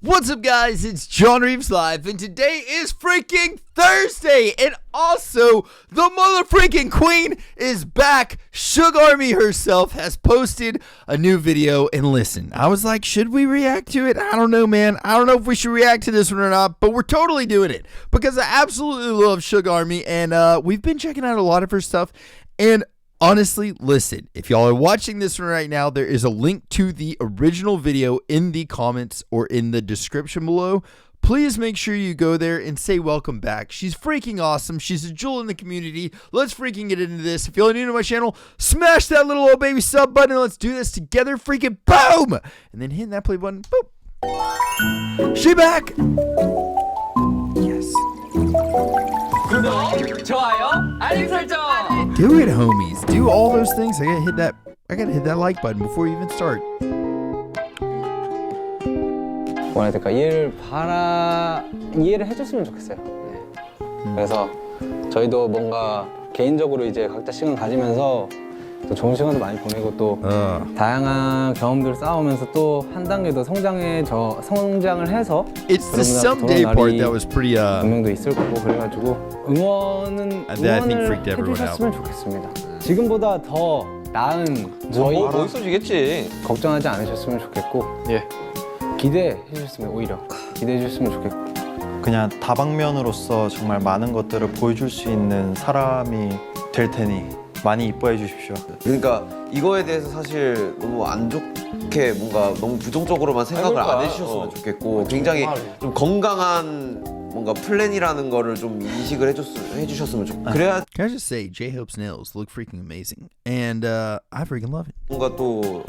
What's up, guys? It's JohnReavesLive, and today is freaking Thursday, and also the mother-freaking queen is back. Suge Army herself has posted a new video, and listen, I was like, should we react to it? I don't know, man. I don't know if we should react to this one or not, but we're totally doing it because I absolutely love Suge Army, and we've been checking out a lot of her stuff, and honestly, listen, if y'all are watching this one right now, there is a link to the original video in the comments or in the description below. Please make sure you go there and say welcome back. She's freaking awesome. She's a jewel in the community. Let's freaking get into this. If you're new to my channel, smash that little old baby sub button and let's do this together. Freaking boom! And then hit that play button. Boop. She back. Yes. 구독, 좋아요, 알림 설정. Do it, homies. Do all those things. I gotta hit that like button before you even start. 뭐라 해야 될까? 이해를 해줬으면 좋겠어요. 네. 그래서 저희도 뭔가 개인적으로 이제 각자 시간 가지면서 또 좋은 시간도 많이 보내고 또 다양한 경험들을 쌓으면서 또 한 단계 더 성장을 해서 It's the someday part that was pretty 분명도 있을 거고 그래가지고 응원을 해주셨으면 좋겠습니다. 지금보다 더 나은 저희 멋있어지겠지. 걱정하지 않으셨으면 좋겠고 기대해 주셨으면 오히려 기대해 주셨으면 좋겠고 그냥 다방면으로서 정말 많은 것들을 보여줄 수 있는 사람이 될 테니 많이 이뻐해 주십시오. 그러니까 이거에 대해서 사실 너무 안 좋게 뭔가 너무 부정적으로만 생각을 안 해주셨으면 좋겠고 굉장히 좀 건강한 뭔가 플랜이라는 거를 좀 인식을 해주셨으면 좋겠고 그래야 Can I just say, J-Hope's nails look freaking amazing, and I freaking love it. 뭔가 또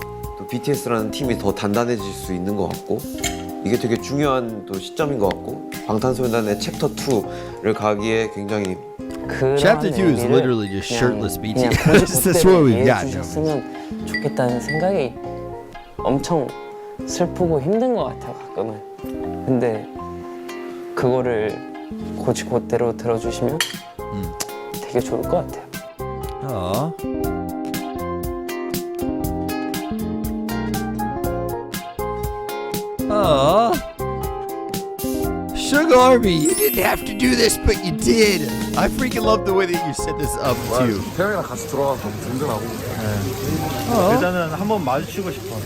BTS라는 팀이 더 단단해질 수 있는 것 같고 이게 되게 중요한 또 시점인 것 같고 방탄소년단의 챕터 2를 가기에 굉장히 Chapter 2 is literally just shirtless BTS. That's what we've got. 해주셨으면 좋겠다는 생각이 엄청 슬프고 힘든 것 같아요, 가끔은. 근데 그거를 곧대로 들어주시면 되게 좋을 것 같아요. Suge Army, you didn't have to do this, but you did. I freaking love the way that you set this up too. 태영이랑 같이 들어가서 너무 든든하고 일단은 한번 마주치고 싶어.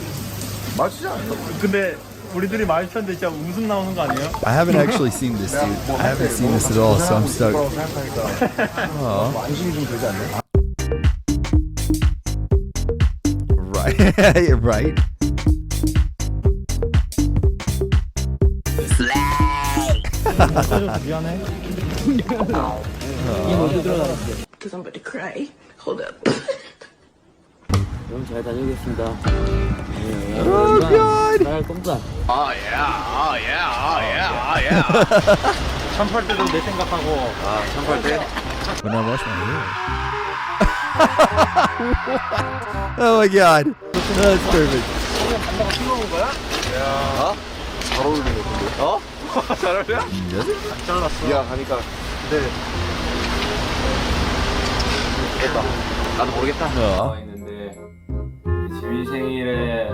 마주치지 않았어? 근데 우리 둘이 마주쳤는데 진짜 웃음 나오는 거 아니에요? I haven't actually seen this, dude. I haven't seen this at all, so I'm stuck. 안심이 좀 되지 않나요? Right, right. 미안해. Because I'm about to cry. Hold up. 여러분 잘 다녀오겠습니다. Oh God! 잘 꼼짝. 참팔 때도 내 생각하고. 참팔 때 When I wash my hair. Oh my God! That's perfect. 잘 어울리는 건데? 잘 어울려? Does it? 잘랐어. 네가 가니까 네. 됐다 나도 모르겠다 있는데 지민 생일에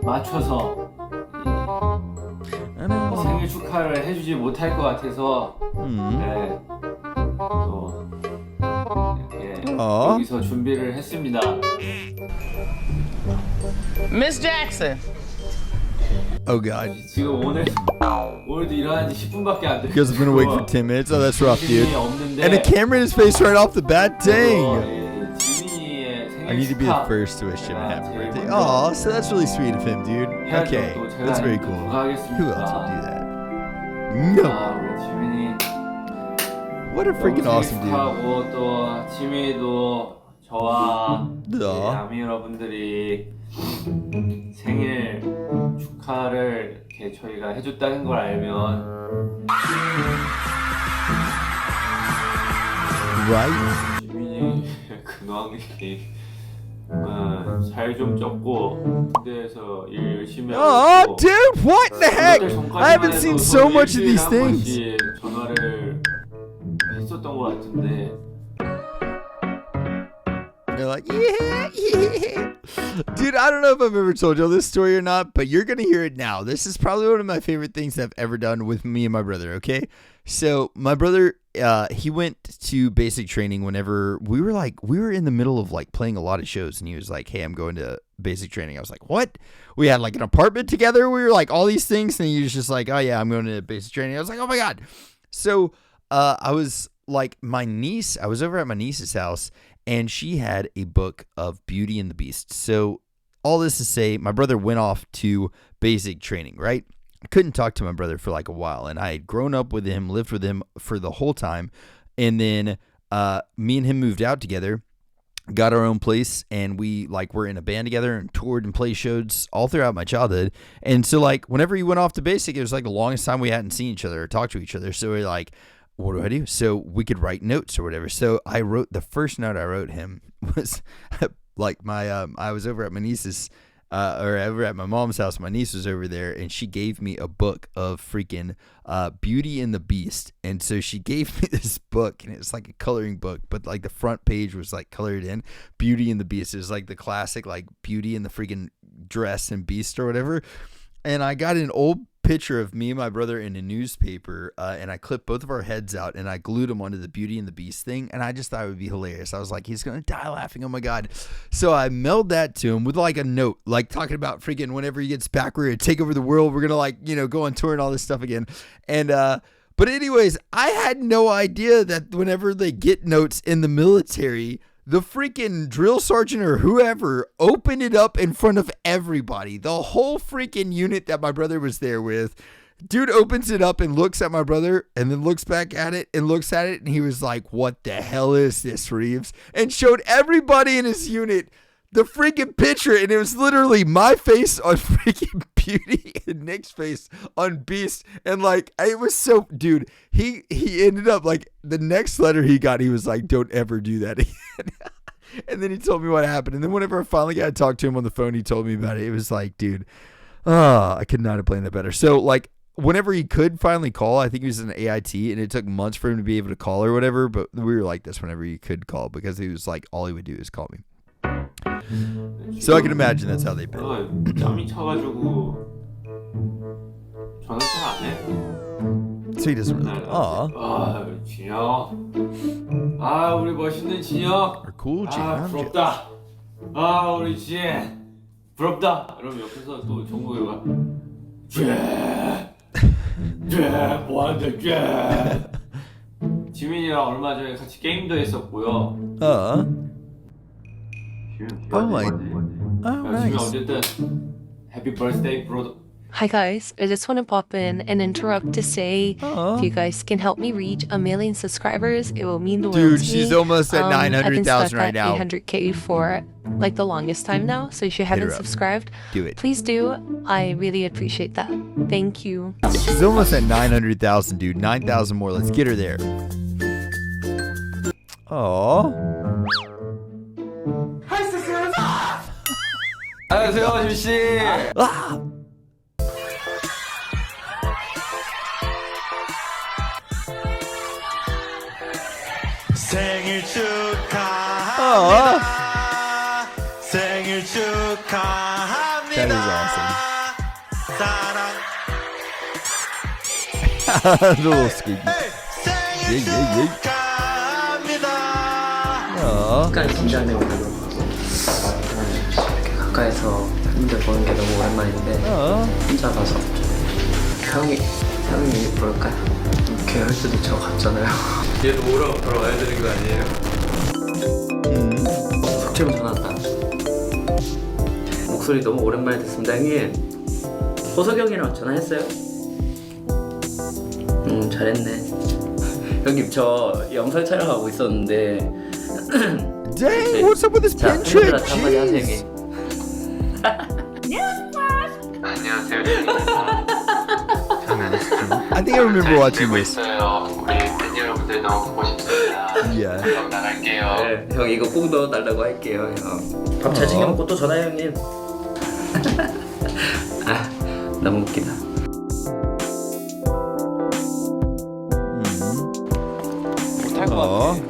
맞춰서 생일 축하를 해주지 못할 것 같아서 또 이렇게 여기서 준비를 했습니다. Miss Jackson. Oh God. 지금 오늘도 일어난 지 10분밖에 안 됐고 Because I've been awake for 10 minutes. Oh, that's rough, dude. And a camera in his face right off the bat. Dang. I need to be the first to wish him a happy birthday. Oh, so that's really sweet of him, dude. Okay, that's very cool. Who else would do that? No. 우리 지민이 What a freaking awesome dude. 하고 또 지민이도 저와 네. 아미 여러분들이 생일 축하를 이렇게 저희가 해줬다는 걸 알면 Right? 지민이 근황이 살 좀 쪘고 군대에서 일 열심히 Oh, 하고 dude, what the heck? I haven't seen so much of these things. 전화를 했었던 것 같은데 They're like, yeah. Dude, I don't know if I've ever told you this story or not, but you're going to hear it now. This is probably one of my favorite things I've ever done with me and my brother, okay? So my brother, he went to basic training whenever we were in the middle of like playing a lot of shows, and he was like, hey, I'm going to basic training. I was like, what? We had like an apartment together. We were like all these things, and he was just like, oh yeah, I'm going to basic training. I was like, oh my God. So I was like, I was over at my niece's house, and she had a book of Beauty and the Beast. So all this to say, my brother went off to basic training, right? I couldn't talk to my brother for like a while, and I had grown up with him, lived with him for the whole time. And then me and him moved out together, got our own place, and we like were in a band together and toured and played shows all throughout my childhood. And so like whenever he went off to basic, it was like the longest time we hadn't seen each other or talked to each other. So we're like, what do I do? So we could write notes or whatever. So I wrote, the first note I wrote him was like I was over at my niece's or over at my mom's house. My niece was over there, and she gave me a book of freaking Beauty and the Beast. And so she gave me this book, and it was like a coloring book, but like the front page was like colored in Beauty and the Beast. It was like the classic like Beauty and the freaking dress and Beast or whatever. And I got an old picture of me and my brother in a newspaper, and I clipped both of our heads out, and I glued them onto the Beauty and the Beast thing, and I just thought it would be hilarious. I was like, he's gonna die laughing, oh my God. So I mailed that to him with like a note, like talking about freaking whenever he gets back, we're gonna take over the world, we're gonna like, you know, go on tour and all this stuff again. And but anyways, I had no idea that whenever they get notes in the military, the freaking drill sergeant or whoever opened it up in front of everybody. The whole freaking unit that my brother was there with. Dude opens it up and looks at my brother, and then looks back at it and looks at it. And he was like, what the hell is this, Reeves? And showed everybody in his unit the freaking picture. And it was literally my face on freaking Beauty and Nick's face on Beast. And like, it was so, dude, he ended up like the next letter he got, he was like, don't ever do that again. And then he told me what happened. And then whenever I finally got to talk to him on the phone, he told me about it. It was like, dude, I could not have planned that better. So like, whenever he could finally call, I think he was in AIT, and it took months for him to be able to call or whatever. But we were like this whenever he could call, because he was like, all he would do is call me. So I can imagine that's how they've been. 짬이 차가지고 전화 잘 안 해. So he doesn't really. Aw. 아, 진혁. 아, 우리 멋있는 진혁. Or cool 아, jam. 부럽다. 아, 우리 진. 부럽다. 그럼 옆에서 또 정국이가 뭐하는데 지민이랑 얼마 전에 같이 게임도 했었고요. Oh my. 지민 어쨌든 Happy birthday, bro. Hi guys, I just want to pop in and interrupt to say if you guys can help me reach 1 million subscribers, it will mean the world Dude, to she's me. almost at I've been 900,000 stuck right at now. 800K for like the longest time now, so if you haven't her up. subscribed, Do it. please do. I really appreciate that. Thank you. She's almost at 900,000, dude. 9,000 more. Let's get her there. Aww. 안녕하세요, 지민씨. Ah! 생일 축하합니다. 생일 축하합니다. That is awesome. 사랑. The little squeaky. 생일 축하합니다. Aww. 가까이 긴장되고 이렇게 가까이서 팬들 보는 게 너무 오랜만인데 혼자 가서 형이 뭘까요? 걔할 때도 저 같잖아요. 얘도 오라고 돌아와야 되는 거 아니에요? 지금 전화 왔다. 목소리 너무 오랜만에 듣습니다, 형님. 호석이 형이랑 전화했어요? 잘했네. 형님, 저 영상 촬영하고 있었는데 Dang, what's up with this 자, pin trick? 팬들한테 한마디 하세요, Jeez. 형님. 안녕하세요, I think I remember watching this. 있어요. 우리 팬 여러분들 너무 보고 싶습니다. Yeah. 그럼 나갈게요. 네, 형 이거 꼭 넣어달라고 할게요, 형. 밥 잘 챙겨 먹고 또 전화해, 형님. 아, 너무 웃기다. 못할 것 같아.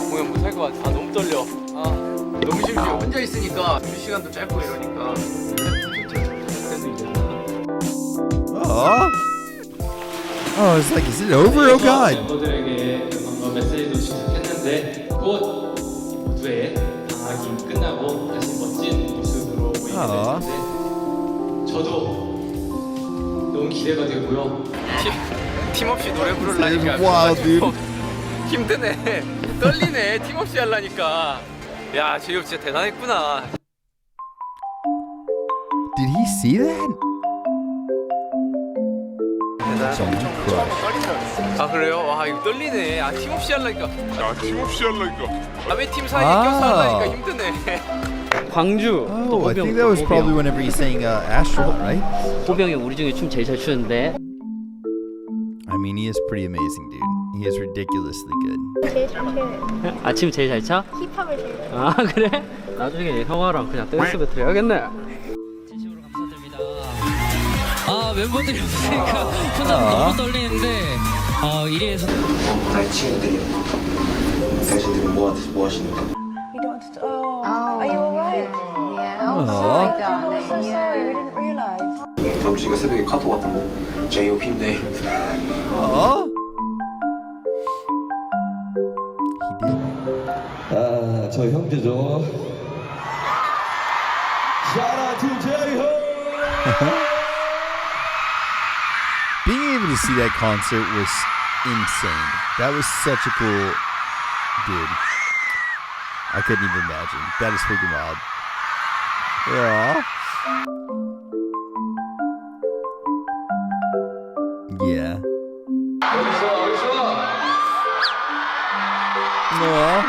공연 못할 것 같아. 아, 너무 떨려. 아, 너무 심심해. 혼자 있으니까. 시간도 짧고 이러니까. Oh, it's like, is it over? Oh God. 멤버들에게 메시지도 시작했는데 곧 모두의 방학이 끝나고 다시 멋진 모습으로 보이게 될 텐데 저도 너무 기대가 되고요. 팀 없이 노래 부르려니까 Wow, dude. 힘드네. 떨리네. 팀 없이 하려니까. 야, 제이홉 진짜 대단했구나. Did he see that? 아 그래요? 와 이거 떨리네. 아 팀 없이 하려니까. 남의 팀 사이에 껴서 하려니까 힘드네. 광주. Oh, I think that was probably whenever he's saying Astro, right? 호병이 우리 중에 춤 제일 잘 추는데. I mean, he is pretty amazing, dude. He is ridiculously good. 제일 잘 춰요. 아침 제일 잘 차? 힙합을 제일 잘 아 그래? 나중에 형아랑 그냥 댄스 배틀 해야겠네. 진심으로 감사드립니다. 아 멤버들이 없으니까 혼자 너무 떨리는데 이래서 나의 친구들이 당신들이 뭐 하시는가? You don't. Oh. Are you alright? Yeah. Oh, sorry, darling. I'm so sorry. We didn't realize. 다음 주가 새벽에 카톡 왔던데. 제이홉 힘내. Oh. 아, 저 형제죠. 샤라 투 제이홉. Being able to see that concert was insane. That was such a cool, dude. I couldn't even imagine. That is freaking wild. Yeah. Aw.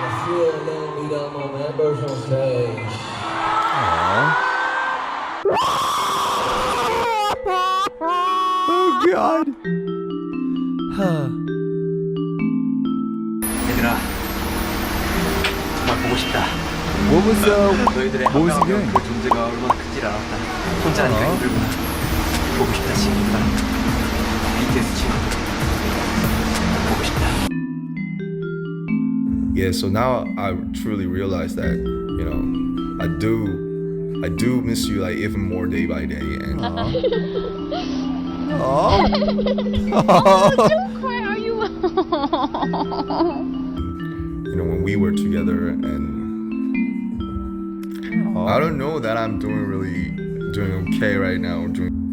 I feel alone without my members on stage. Oh God. 얘들아 정말 보고 싶다. What was 너희들의 what was he doing? 그 존재가 얼마나 큰지 알았다. 혼자 하니까 힘들구나. 보고 싶다 친구들. BTS 친구들. 보고 싶다. Yeah, so now I truly realize that, you know, I do miss you like even more day by day, and Oh, don't cry. Are you? you know, when we were together, and I don't know that I'm doing okay right now.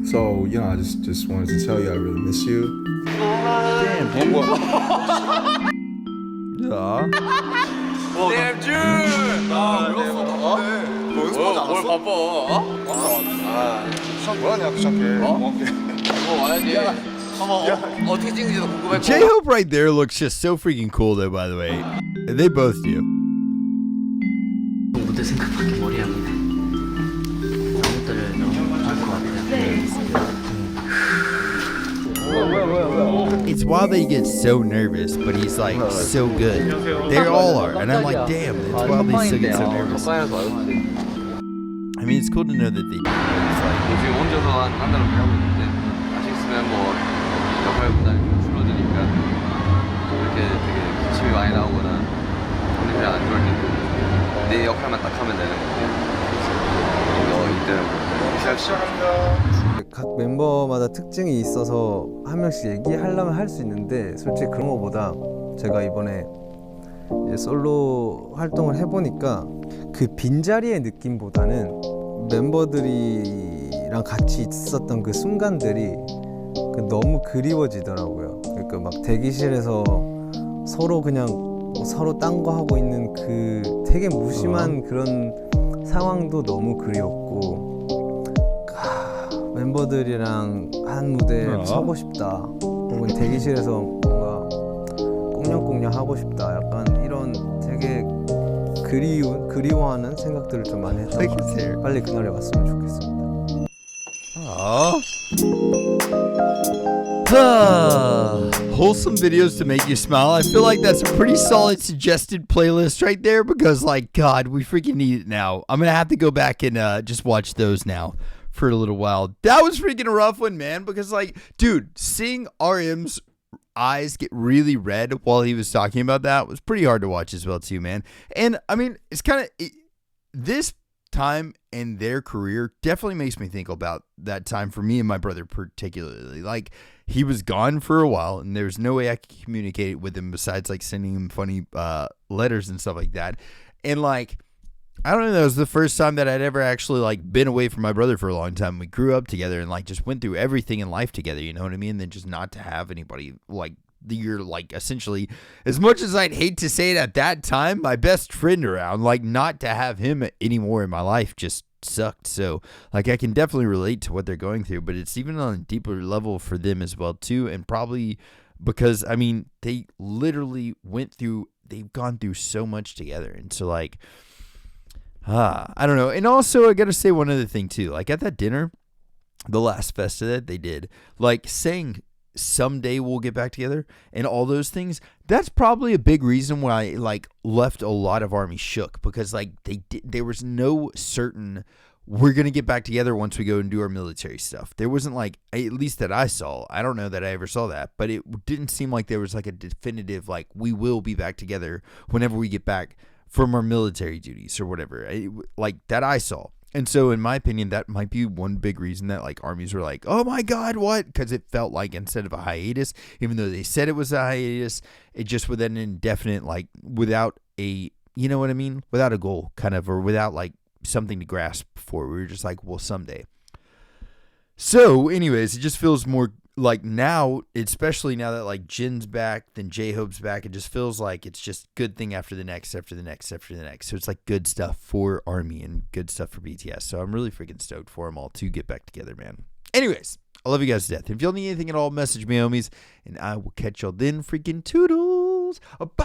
So you know, I just wanted to tell you I really miss you. Damn, dude. Damn June! 뭘 바빠? 뭐하냐, 귀찮게. 와야지. 어떻게 찍는지도 궁금했고. J-Hope right there looks just so freaking cool though, by the way. They both do. 무대 생각밖에 머리 안 오네. 아무것도를 너무 할것 같아요. It's wild that he gets so nervous, but he's like so good. They all are, and I'm like, damn, it's wild they still get so nervous. I mean, it's cool to know that they do. It's like, 지금 혼자서 한 달을 하고 있는데 아직 있으면 뭐 역할 부담이 좀 줄어드니까 그렇게 되게 기침이 많이 나오거나 컨디션이 안 좋을 때도 내 역할만 딱 하면 되는 건데 이때는 시작합니다. 각 멤버마다 특징이 있어서 한 명씩 얘기하려면 할 수 있는데 솔직히 그런 거보다 제가 이번에 이제 솔로 활동을 해보니까 그 빈자리의 느낌보다는 멤버들이랑 같이 있었던 그 순간들이 너무 그리워지더라고요. 그러니까 막 대기실에서 서로 그냥 서로 딴 거 하고 있는 그 되게 무심한 그런 상황도 너무 그리웠고 멤버들이랑 한 무대에 서고 싶다 혹은 대기실에서 뭔가 꽁냥꽁냥 하고 싶다 약간 이런 되게 그리워하는 생각들을 좀 많이 했던 것 같아요. 빨리 그날이 왔으면 좋겠습니다. Wholesome videos to make you smile. I feel like that's a pretty solid suggested playlist right there because, like, God, we freaking need it now. I'm gonna have to go back and just watch those now for a little while. That was freaking a rough one, man, because, like, dude, seeing RM's eyes get really red while he was talking about that. It was pretty hard to watch as well too, man. And I mean, it's kind of this time in their career definitely makes me think about that time for me and my brother particularly. Like, he was gone for a while and there was no way I could communicate with him besides like sending him funny letters and stuff like that. And like, I don't know, that was the first time that I'd ever actually like been away from my brother for a long time. We grew up together and like just went through everything in life together, you know what I mean? And then just not to have anybody like you're like essentially, as much as I'd hate to say it at that time, my best friend around, like not to have him anymore in my life just sucked. So like I can definitely relate to what they're going through, but it's even on a deeper level for them as well too. And probably because I mean, they literally they've gone through so much together. And so like, I don't know. And also I got to say one other thing too, like at that dinner, the last festa that they did, like saying someday we'll get back together and all those things, that's probably a big reason why I like left a lot of ARMY shook, because like there was no certain we're gonna get back together once we go and do our military stuff. There wasn't like, at least that I saw, I don't know that I ever saw that, but it didn't seem like there was like a definitive like we will be back together whenever we get back from our military duties or whatever, like that I saw. And so in my opinion, that might be one big reason that like armies were like, oh my God, what? Because it felt like instead of a hiatus, even though they said it was a hiatus, it just with an indefinite, like without a, you know what I mean? Without a goal kind of, or without like something to grasp for. We were just like, well, someday. So anyways, it just feels more like now, especially now that like Jin's back, then J-Hope's back, it just feels like it's just good thing after the next, after the next, after the next. So it's like good stuff for ARMY and good stuff for BTS. So I'm really freaking stoked for them all to get back together, man. Anyways, I love you guys to death. If y'all need anything at all, message me, homies, and I will catch y'all then. Freaking toodles. Bye.